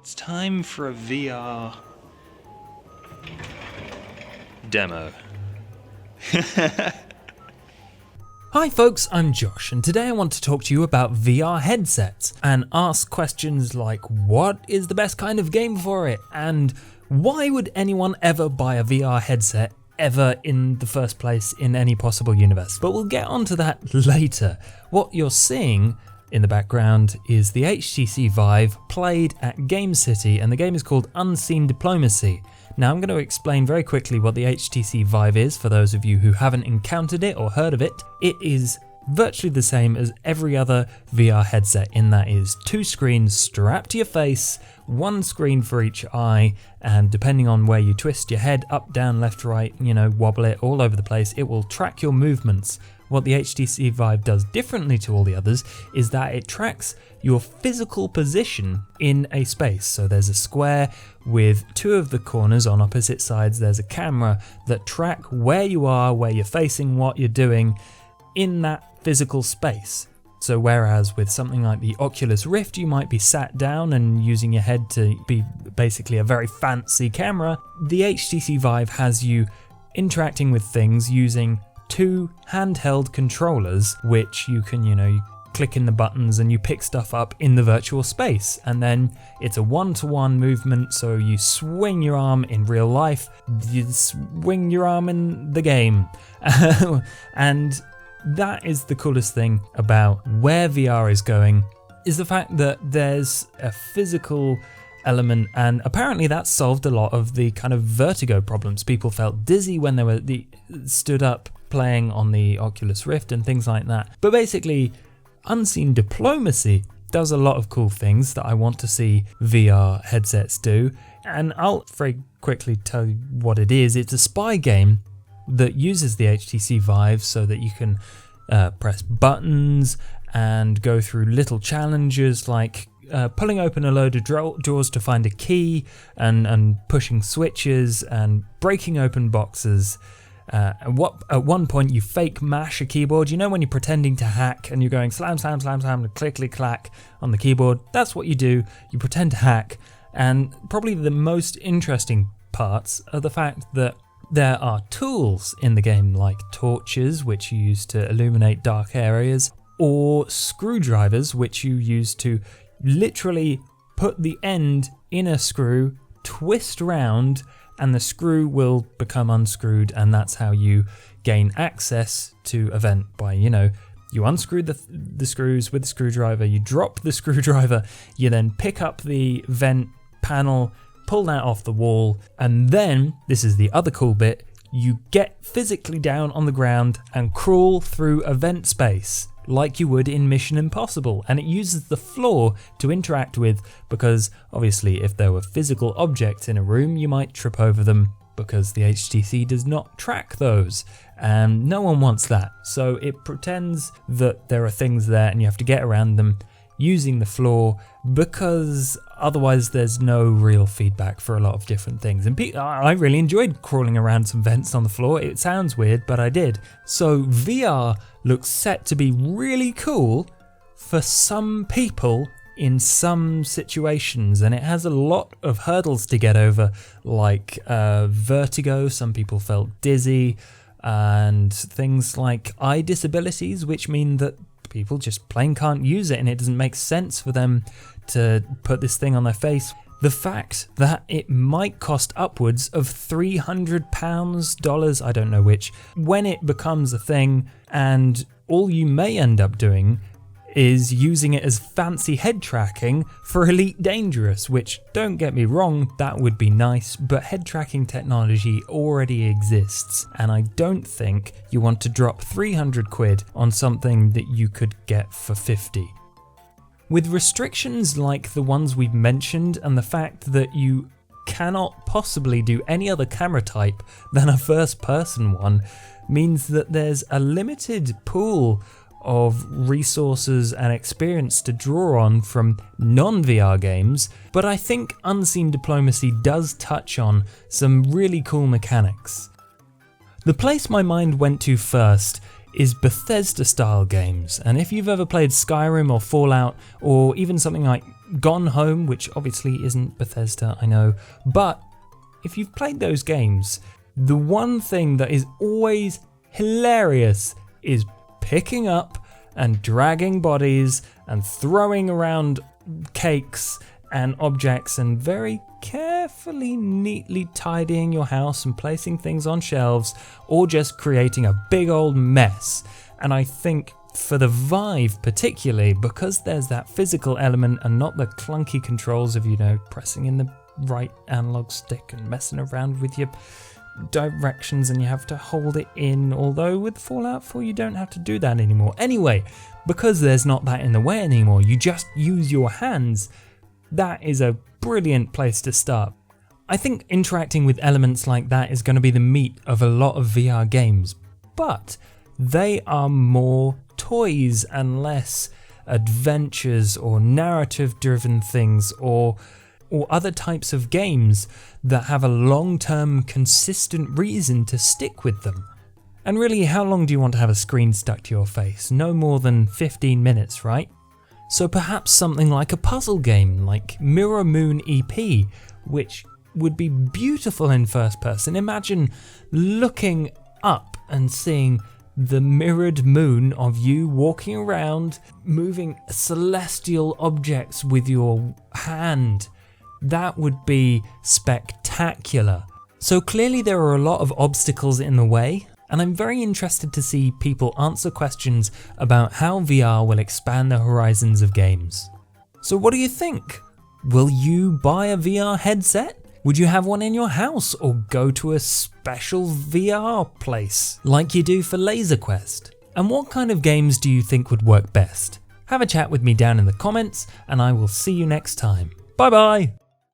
It's time for a VR demo. Hi folks, I'm Josh, and today I want to talk to you about VR headsets and ask questions like what is the best kind of game for it, and why would anyone ever buy a VR headset ever in the first place in any possible universe. But we'll get onto that later. What you're seeing in the background is the HTC Vive played at Game City, and the game is called Unseen Diplomacy. Now I'm going to explain very quickly what the HTC Vive is for those of you who haven't encountered it or heard of it. It is virtually the same as every other VR headset, in that is two screens strapped to your face, one screen for each eye, and depending on where you twist your head, up, down, left, right, wobble it all over the place, it will track your movements. What the HTC Vive does differently to all the others is that it tracks your physical position in a space. So there's a square with two of the corners on opposite sides. There's a camera that track where you are, where you're facing, what you're doing in that physical space. So whereas with something like the Oculus Rift, you might be sat down and using your head to be basically a very fancy camera, the HTC Vive has you interacting with things using two handheld controllers, which you can, you click in the buttons and you pick stuff up in the virtual space. And then it's a one-to-one movement, so you swing your arm in real life, you swing your arm in the game. And that is the coolest thing about where VR is going, is the fact that there's a physical element, and apparently that solved a lot of the kind of vertigo problems. People felt dizzy when they were stood up playing on the Oculus Rift and things like that. But basically, Unseen Diplomacy does a lot of cool things that I want to see VR headsets do, and I'll very quickly tell you what it is. It's a spy game that uses the HTC Vive so that you can press buttons and go through little challenges like pulling open a load of drawers to find a key, and pushing switches and breaking open boxes. At one point you fake mash a keyboard. When you're pretending to hack and you're going slam, slam, slam, slam, click, clack on the keyboard? That's what you do. You pretend to hack. And probably the most interesting parts are the fact that there are tools in the game like torches, which you use to illuminate dark areas, or screwdrivers, which you use to literally put the end in a screw, twist round, and the screw will become unscrewed, and that's how you gain access to a vent by, you unscrew the screws with the screwdriver, you drop the screwdriver, you then pick up the vent panel, pull that off the wall, and then, this is the other cool bit, you get physically down on the ground and crawl through a vent space like you would in Mission Impossible, and it uses the floor to interact with, because obviously if there were physical objects in a room you might trip over them, because the HTC does not track those, and no one wants that. So it pretends that there are things there and you have to get around them using the floor, because otherwise there's no real feedback for a lot of different things. And I really enjoyed crawling around some vents on the floor. It sounds weird, but I did. So VR looks set to be really cool for some people in some situations, and it has a lot of hurdles to get over, like vertigo. Some people felt dizzy, and things like eye disabilities, which mean that people just plain can't use it and it doesn't make sense for them to put this thing on their face. The fact that it might cost upwards of £300, dollars, I don't know which, when it becomes a thing, and all you may end up doing is using it as fancy head tracking for Elite Dangerous, which, don't get me wrong, that would be nice, but head tracking technology already exists, and I don't think you want to drop 300 quid on something that you could get for 50. With restrictions like the ones we've mentioned, and the fact that you cannot possibly do any other camera type than a first-person one, means that there's a limited pool of resources and experience to draw on from non-VR games, but I think Unseen Diplomacy does touch on some really cool mechanics. The place my mind went to first is Bethesda style games. And if you've ever played Skyrim or Fallout or even something like Gone Home, which obviously isn't Bethesda, I know, but if you've played those games, the one thing that is always hilarious is picking up and dragging bodies and throwing around cakes and objects and very carefully, neatly tidying your house and placing things on shelves, or just creating a big old mess. And I think for the Vive particularly, because there's that physical element and not the clunky controls of, pressing in the right analog stick and messing around with your directions and you have to hold it in, although with Fallout 4 you don't have to do that anymore. Anyway, because there's not that in the way anymore, you just use your hands. That is a brilliant place to start. I think interacting with elements like that is going to be the meat of a lot of VR games, but they are more toys and less adventures or narrative driven things or other types of games that have a long-term consistent reason to stick with them. And really, how long do you want to have a screen stuck to your face? No more than 15 minutes, right? So perhaps something like a puzzle game like Mirror Moon EP, which would be beautiful in first person. Imagine looking up and seeing the mirrored moon of you walking around, moving celestial objects with your hand. That would be spectacular. So clearly there are a lot of obstacles in the way, and I'm very interested to see people answer questions about how VR will expand the horizons of games. So what do you think? Will you buy a VR headset? Would you have one in your house or go to a special VR place like you do for Laser Quest? And what kind of games do you think would work best? Have a chat with me down in the comments, and I will see you next time. Bye bye!